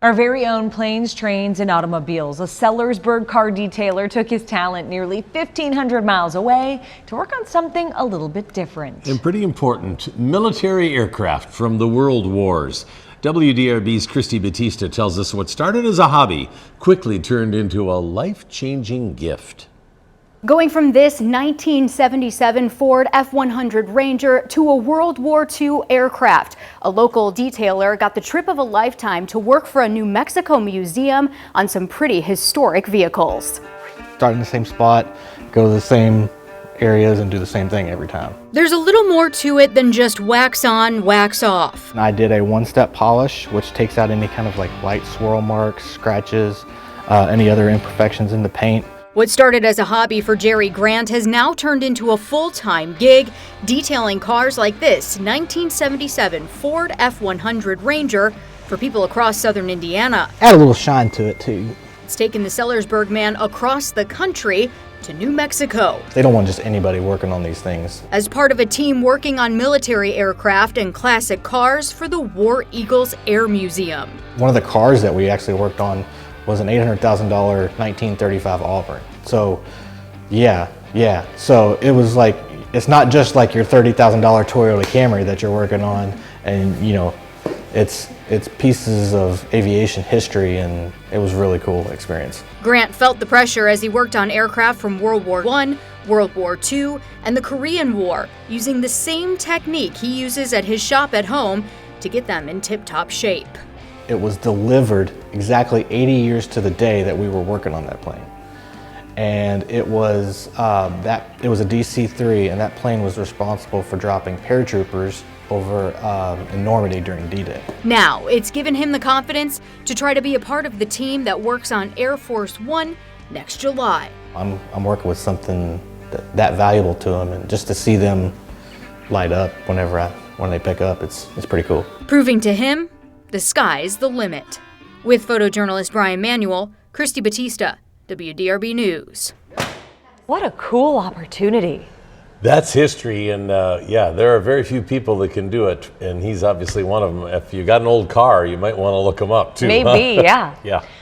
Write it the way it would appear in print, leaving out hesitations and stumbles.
Our very own planes, trains, and automobiles. A Sellersburg car detailer took his talent nearly 1,500 miles away to work on something a little bit different. And pretty important, military aircraft from the World Wars. WDRB's Christy Batista tells us what started as a hobby quickly turned into a life-changing gift. Going from this 1977 Ford F-100 Ranger to a World War II aircraft, a local detailer got the trip of a lifetime to work for a New Mexico museum on some pretty historic vehicles. Start in the same spot, go to the same areas and do the same thing every time. There's a little more to it than just wax on, wax off. I did a one-step polish, which takes out any kind of like light swirl marks, scratches, any other imperfections in the paint. What started as a hobby for Jerry Grant has now turned into a full-time gig, detailing cars like this 1977 Ford F-100 Ranger for people across southern Indiana. Add a little shine to it too. It's taken the Sellersburg man across the country to New Mexico. They don't want just anybody working on these things. As part of a team working on military aircraft and classic cars for the War Eagles Air Museum. One of the cars that we actually worked on was an $800,000 1935 Auburn. So yeah. So it was like, it's not just like your $30,000 Toyota Camry that you're working on, and you know, it's pieces of aviation history, and it was a really cool experience. Grant felt the pressure as he worked on aircraft from World War I, World War II, and the Korean War, using the same technique he uses at his shop at home to get them in tip-top shape. It was delivered exactly 80 years to the day that we were working on that plane. And it was a DC-3, and that plane was responsible for dropping paratroopers over in Normandy during D-Day. Now, it's given him the confidence to try to be a part of the team that works on Air Force One next July. I'm working with something that valuable to them, and just to see them light up when they pick up, it's pretty cool. Proving to him, the sky's the limit. With photojournalist Brian Manuel, Christy Batista, WDRB News. What a cool opportunity. That's history, and yeah, there are very few people that can do it, and he's obviously one of them. If you got an old car, you might want to look him up too. Maybe, huh? yeah. Yeah.